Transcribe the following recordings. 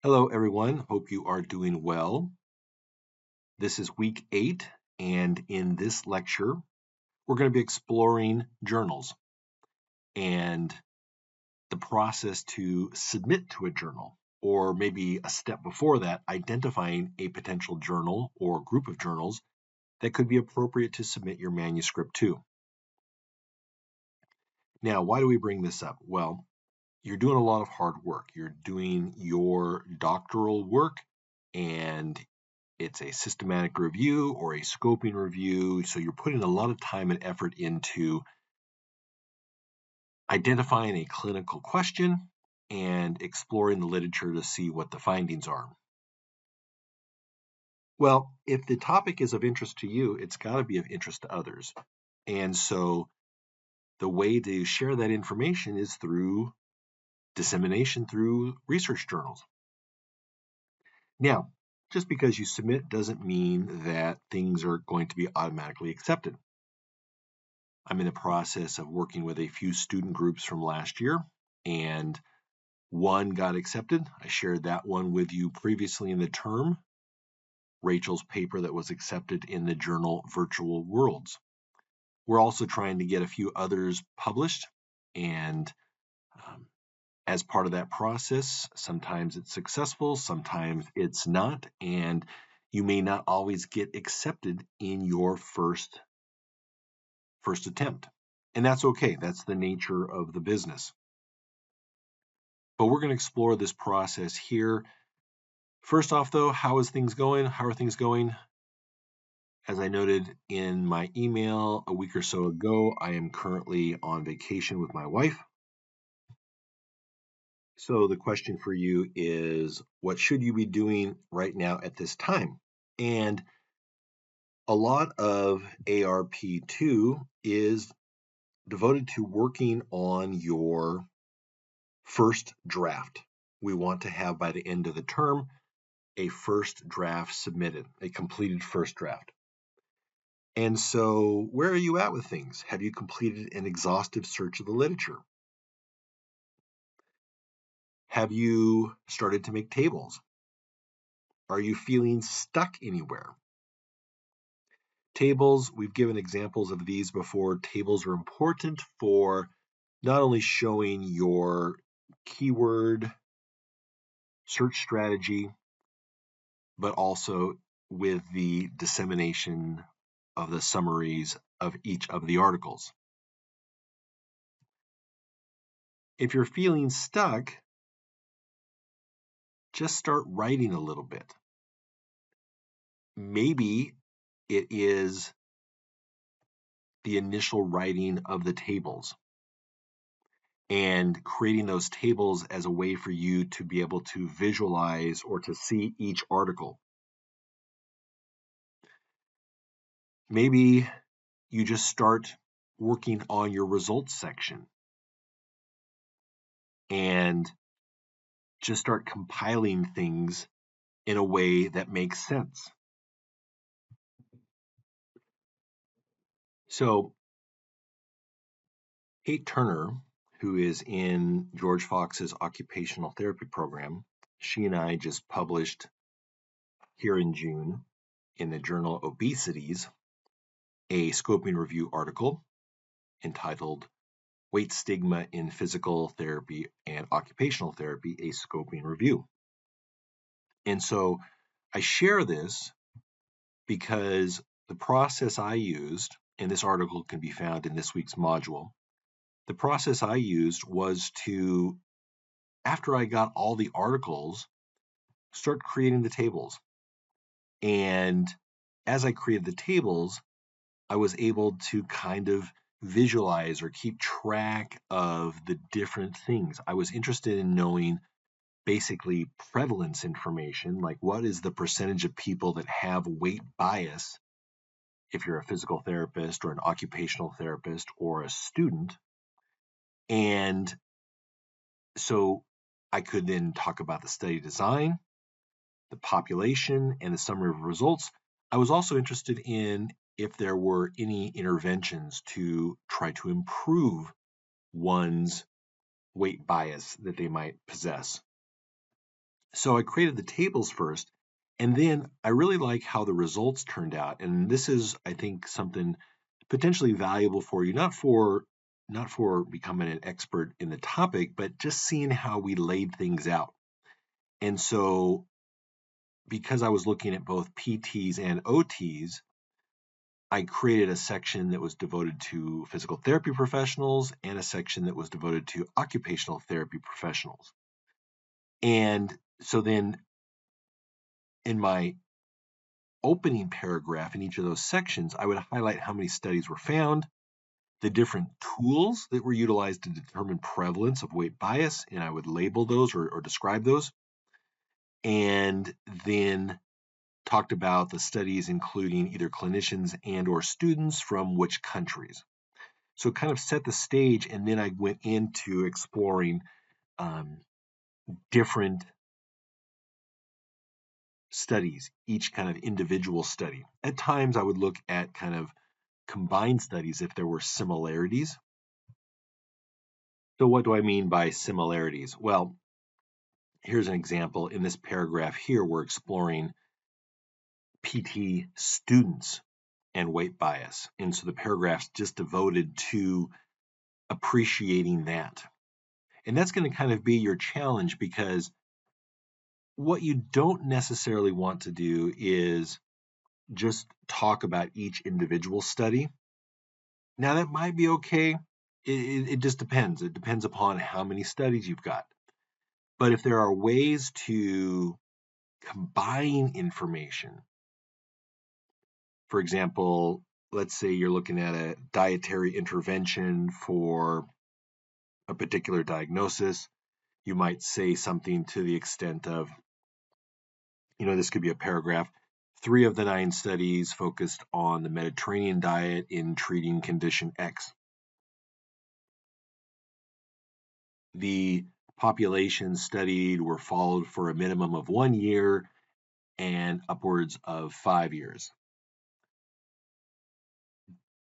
Hello, everyone. Hope you are doing well. This is week 8, and in this lecture, we're going to be exploring journals and the process to submit to a journal, or maybe a step before that, identifying a potential journal or group of journals that could be appropriate to submit your manuscript to. Now, why do we bring this up? Well, you're doing a lot of hard work. You're doing your doctoral work, and it's a systematic review or a scoping review. So you're putting a lot of time and effort into identifying a clinical question and exploring the literature to see what the findings are. Well, if the topic is of interest to you, it's got to be of interest to others. And so the way to share that information is through dissemination through research journals. Now, just because you submit doesn't mean that things are going to be automatically accepted. I'm in the process of working with a few student groups from last year, and one got accepted. I shared that one with you previously in the term, Rachel's paper that was accepted in the journal Virtual Worlds. We're also trying to get a few others published, and as part of that process, sometimes it's successful, sometimes it's not, and you may not always get accepted in your first attempt. And that's okay. That's the nature of the business. But we're going to explore this process here. First off, though, how are things going? As I noted in my email a week or so ago, I am currently on vacation with my wife. So the question for you is, what should you be doing right now at this time? And a lot of ARP2 is devoted to working on your first draft. We want to have, by the end of the term, a first draft submitted, a completed first draft. And so, where are you at with things? Have you completed an exhaustive search of the literature? Have you started to make tables? Are you feeling stuck anywhere? Tables, we've given examples of these before. Tables are important for not only showing your keyword search strategy, but also with the dissemination of the summaries of each of the articles. If you're feeling stuck, just start writing a little bit. Maybe it is the initial writing of the tables and creating those tables as a way for you to be able to visualize or to see each article. Maybe you just start working on your results section and just start compiling things in a way that makes sense. So, Kate Turner, who is in George Fox's occupational therapy program, she and I just published here in June in the journal Obesities a scoping review article entitled Weight Stigma in Physical Therapy and Occupational Therapy, a Scoping Review. And so I share this because the process I used, and this article can be found in this week's module, the process I used was to, after I got all the articles, start creating the tables. And as I created the tables, I was able to kind of visualize or keep track of the different things. I was interested in knowing basically prevalence information, like what is the percentage of people that have weight bias if you're a physical therapist or an occupational therapist or a student. And so I could then talk about the study design, the population, and the summary of results. I was also interested in if there were any interventions to try to improve one's weight bias that they might possess. So I created the tables first, and then I really like how the results turned out. And this is, I think, something potentially valuable for you, not for becoming an expert in the topic, but just seeing how we laid things out. And so because I was looking at both PTs and OTs, I created a section that was devoted to physical therapy professionals and a section that was devoted to occupational therapy professionals. And so then in my opening paragraph in each of those sections, I would highlight how many studies were found, the different tools that were utilized to determine prevalence of weight bias, and I would label those or describe those, and then talked about the studies including either clinicians and or students from which countries. So it kind of set the stage, and then I went into exploring um, different studies, each kind of individual study. At times, I would look at kind of combined studies if there were similarities. So, what do I mean by similarities? Well, here's an example. In this paragraph here, we're exploring PT students and weight bias. And so the paragraph's just devoted to appreciating that. And that's going to kind of be your challenge, because what you don't necessarily want to do is just talk about each individual study. Now, that might be okay. It just depends. It depends upon how many studies you've got. But if there are ways to combine information, for example, let's say you're looking at a dietary intervention for a particular diagnosis, you might say something to the extent of, this could be a paragraph. 3 of the 9 studies focused on the Mediterranean diet in treating condition X. The populations studied were followed for a minimum of 1 year and upwards of 5 years.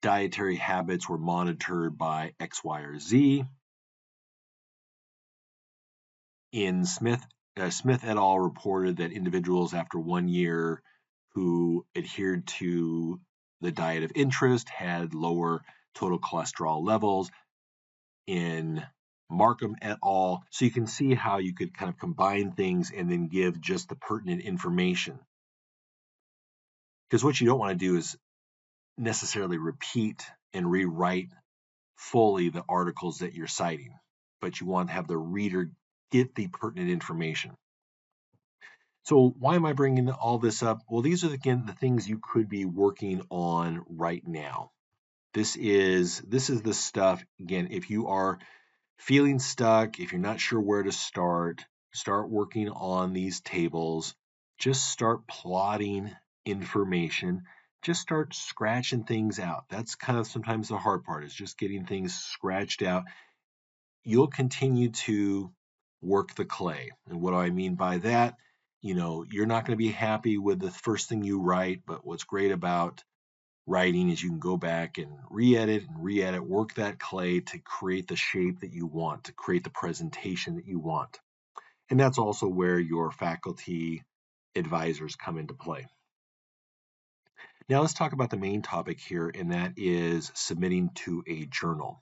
Dietary habits were monitored by X, Y, or Z. In Smith et al. Reported that individuals after 1 year who adhered to the diet of interest had lower total cholesterol levels. In Markham et al. So you can see how you could kind of combine things and then give just the pertinent information. Because what you don't want to do is necessarily repeat and rewrite fully the articles that you're citing, but you want to have the reader get the pertinent information. So why am I bringing all this up? Well, these are, again, the things you could be working on right now. This is the stuff, again, if you are feeling stuck, if you're not sure where to start working on these tables. Just start plotting information. Just start scratching things out. That's kind of sometimes the hard part, is just getting things scratched out. You'll continue to work the clay. And what do I mean by that? You're not going to be happy with the first thing you write, but what's great about writing is you can go back and re-edit, work that clay to create the shape that you want, to create the presentation that you want. And that's also where your faculty advisors come into play. Now let's talk about the main topic here, and that is submitting to a journal.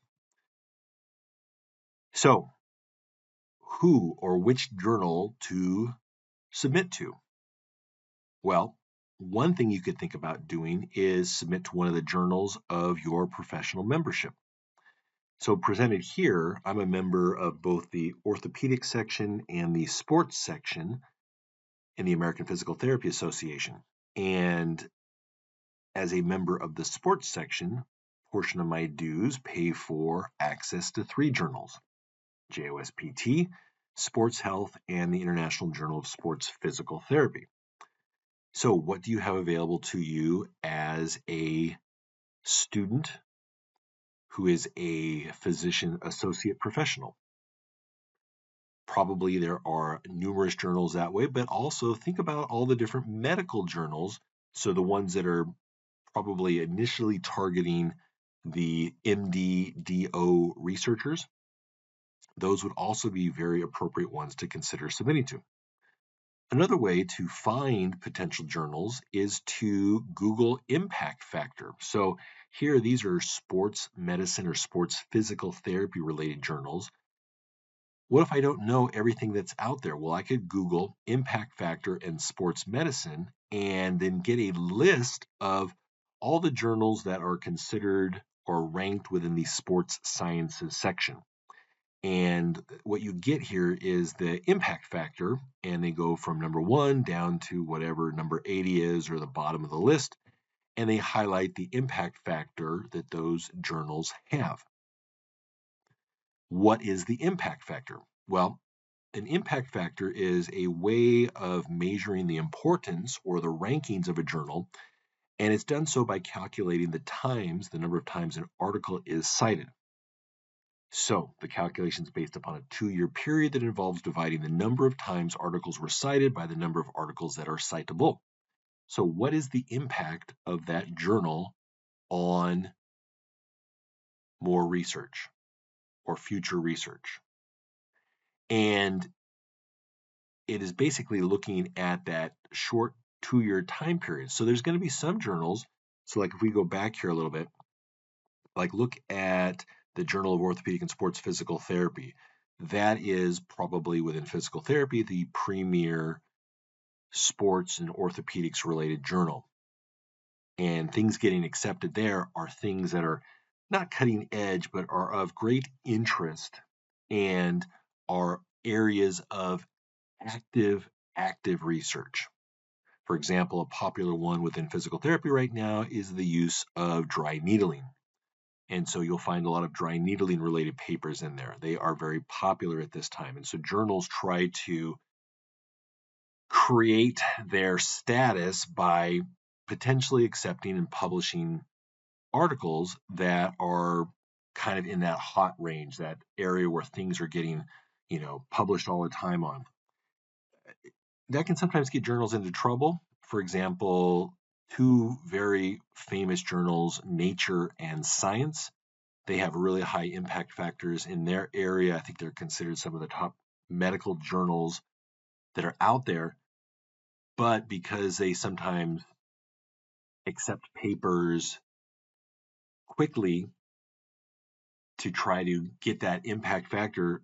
So, who or which journal to submit to? Well, one thing you could think about doing is submit to one of the journals of your professional membership. So presented here, I'm a member of both the orthopedic section and the sports section in the American Physical Therapy Association. And as a member of the sports section, portion of my dues pay for access to 3 journals: JOSPT, Sports Health, and the International Journal of Sports Physical Therapy. So what do you have available to you as a student who is a physician associate professional? Probably there are numerous journals that way, but also think about all the different medical journals. So the ones that are probably initially targeting the MD/DO researchers, those would also be very appropriate ones to consider submitting to. Another way to find potential journals is to Google impact factor. So here, these are sports medicine or sports physical therapy related journals. What if I don't know everything that's out there? Well, I could Google impact factor and sports medicine and then get a list of all the journals that are considered or ranked within the sports sciences section. And what you get here is the impact factor, and they go from number 1 down to whatever number 80 is, or the bottom of the list, and they highlight the impact factor that those journals have. What is the impact factor? Well, an impact factor is a way of measuring the importance or the rankings of a journal, and it's done so by calculating the number of times an article is cited. So the calculation is based upon a 2-year period that involves dividing the number of times articles were cited by the number of articles that are citable. So what is the impact of that journal on more research or future research? And it is basically looking at that short 2-year time period. So there's going to be some journals. So like if we go back here a little bit, like look at the Journal of Orthopedic and Sports Physical Therapy. That is probably within physical therapy the premier sports and orthopedics related journal. And things getting accepted there are things that are not cutting edge, but are of great interest and are areas of active research. For example, a popular one within physical therapy right now is the use of dry needling. And so you'll find a lot of dry needling related papers in there. They are very popular at this time. And so journals try to create their status by potentially accepting and publishing articles that are kind of in that hot range, that area where things are getting, published all the time on. That can sometimes get journals into trouble. For example, 2 very famous journals, Nature and Science, they have really high impact factors in their area. I think they're considered some of the top medical journals that are out there. But because they sometimes accept papers quickly to try to get that impact factor,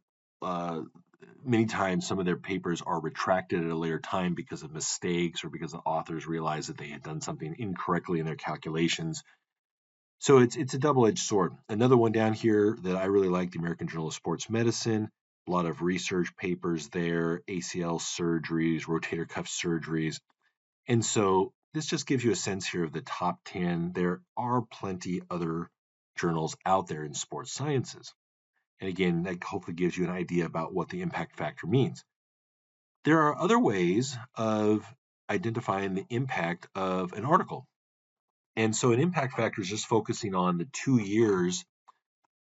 many times some of their papers are retracted at a later time because of mistakes or because the authors realized that they had done something incorrectly in their calculations. So it's a double-edged sword. Another one down here that I really like, the American Journal of Sports Medicine, a lot of research papers there, ACL surgeries, rotator cuff surgeries. And so this just gives you a sense here of the top 10. There are plenty other journals out there in sports sciences. And again, that hopefully gives you an idea about what the impact factor means. There are other ways of identifying the impact of an article. And so an impact factor is just focusing on the 2 years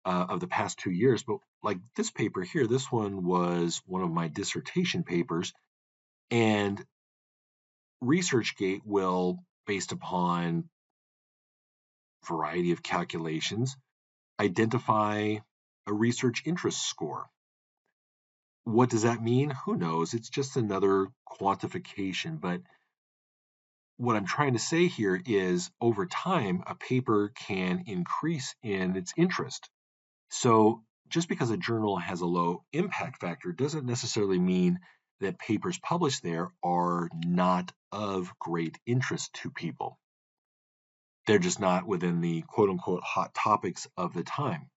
of the past 2 years. But like this paper here, this one was one of my dissertation papers. And ResearchGate will, based upon a variety of calculations, identify a research interest score. What does that mean? Who knows? It's just another quantification. But what I'm trying to say here is over time, a paper can increase in its interest. So just because a journal has a low impact factor doesn't necessarily mean that papers published there are not of great interest to people. They're just not within the quote unquote hot topics of the time.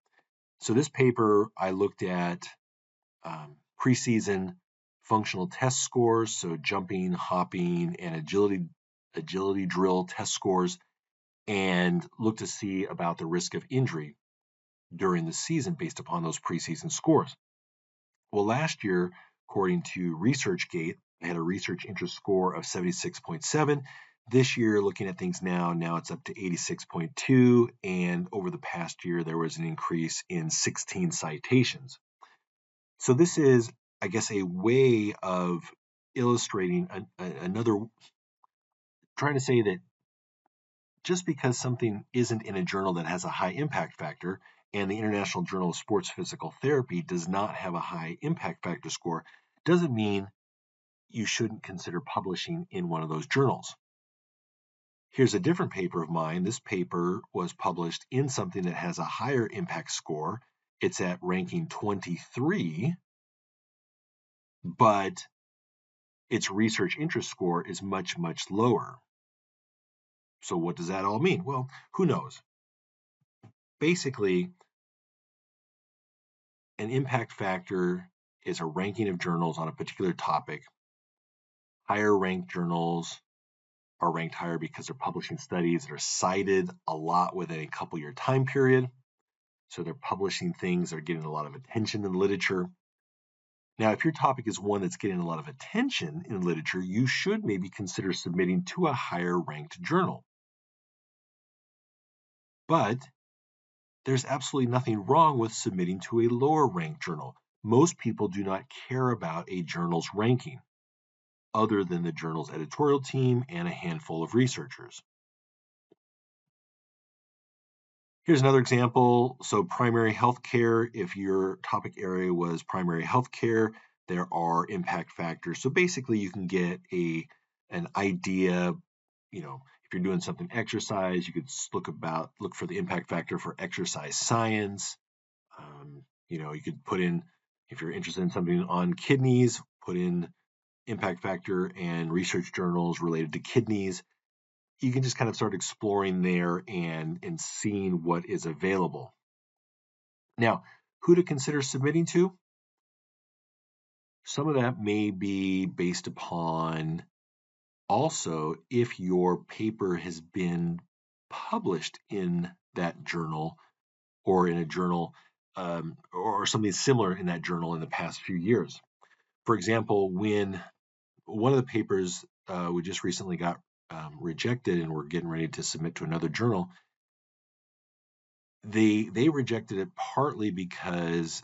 So this paper, I looked at preseason functional test scores, so jumping, hopping, and agility drill test scores, and looked to see about the risk of injury during the season based upon those preseason scores. Well, last year, according to ResearchGate, I had a research interest score of 76.7. This year, looking at things now it's up to 86.2, and over the past year, there was an increase in 16 citations. So this is, I guess, a way of illustrating another, trying to say that just because something isn't in a journal that has a high impact factor, and the International Journal of Sports Physical Therapy does not have a high impact factor score, doesn't mean you shouldn't consider publishing in one of those journals. Here's a different paper of mine. This paper was published in something that has a higher impact score. It's at ranking 23, but its research interest score is much, much lower. So what does that all mean? Well, who knows? Basically, an impact factor is a ranking of journals on a particular topic. Higher ranked journals are ranked higher because they're publishing studies that are cited a lot within a couple year time period. So they're publishing things that are getting a lot of attention in literature. Now, if your topic is one that's getting a lot of attention in literature, you should maybe consider submitting to a higher ranked journal. But there's absolutely nothing wrong with submitting to a lower ranked journal. Most people do not care about a journal's ranking, other than the journal's editorial team and a handful of researchers. Here's another example. So primary healthcare, if your topic area was primary healthcare, there are impact factors. So basically you can get an idea, if you're doing something exercise, you could look for the impact factor for exercise science. You could put in, if you're interested in something on kidneys, put in impact factor and research journals related to kidneys. You can just kind of start exploring there and seeing what is available. Now, who to consider submitting to? Some of that may be based upon also if your paper has been published in that journal or in a journal or something similar in that journal in the past few years. For example, when one of the papers we just recently got rejected and we're getting ready to submit to another journal, they rejected it partly because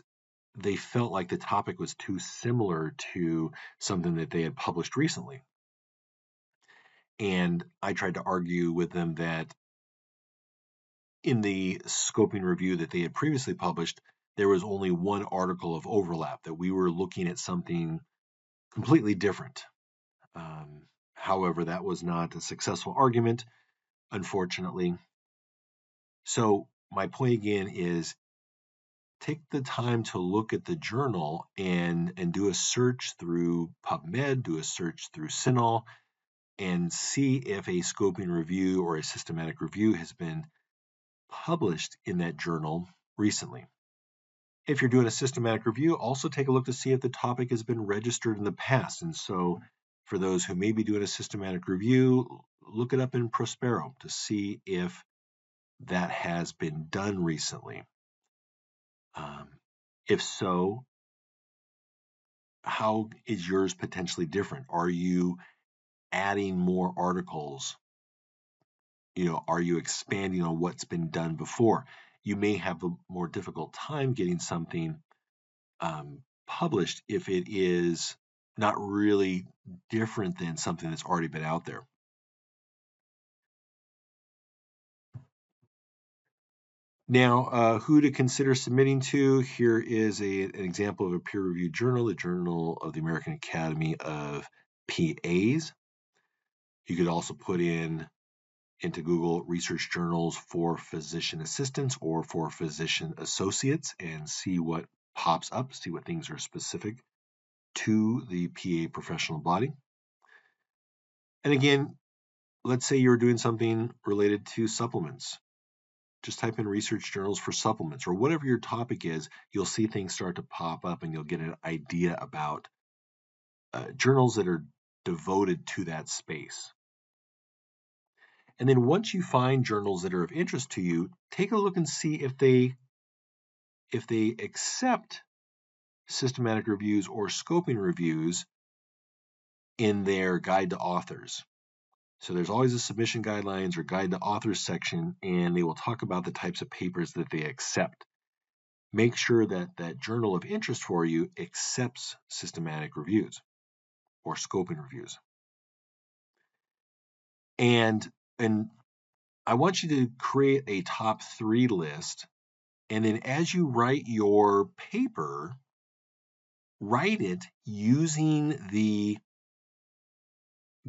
they felt like the topic was too similar to something that they had published recently. And I tried to argue with them that in the scoping review that they had previously published, there was only one article of overlap, that we were looking at something completely different. However, that was not a successful argument, unfortunately. So my point again is take the time to look at the journal and do a search through PubMed, do a search through CINAHL, and see if a scoping review or a systematic review has been published in that journal recently. If you're doing a systematic review, also take a look to see if the topic has been registered in the past. And so for those who may be doing a systematic review, look it up in Prospero to see if that has been done recently. If so, how is yours potentially different? Are you adding more articles? Are you expanding on what's been done before? You may have a more difficult time getting something published if it is not really different than something that's already been out there. Now, who to consider submitting to? Here is an example of a peer-reviewed journal, the Journal of the American Academy of PAs. You could also put into Google research journals for physician assistants or for physician associates and see what pops up, see what things are specific to the PA professional body. And again, let's say you're doing something related to supplements. Just type in research journals for supplements or whatever your topic is. You'll see things start to pop up and you'll get an idea about journals that are devoted to that space. And then once you find journals that are of interest to you, take a look and see if they accept systematic reviews or scoping reviews in their guide to authors. So there's always a submission guidelines or guide to authors section, and they will talk about the types of papers that they accept. Make sure that that journal of interest for you accepts systematic reviews or scoping reviews. And I want you to create a top 3 list. And then as you write your paper, write it using the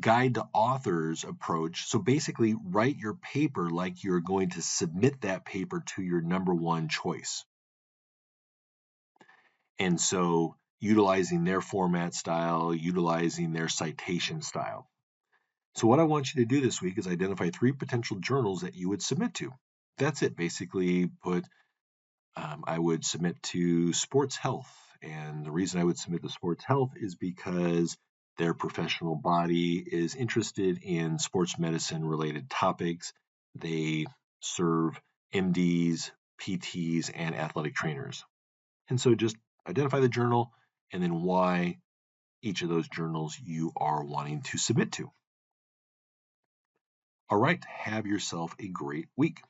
guide to authors approach. So basically, write your paper like you're going to submit that paper to your number one choice. And so utilizing their format style, utilizing their citation style. So what I want you to do this week is identify 3 potential journals that you would submit to. That's it. Basically, I would submit to Sports Health. And the reason I would submit to Sports Health is because their professional body is interested in sports medicine related topics. They serve MDs, PTs, and athletic trainers. And so just identify the journal and then why each of those journals you are wanting to submit to. All right, have yourself a great week.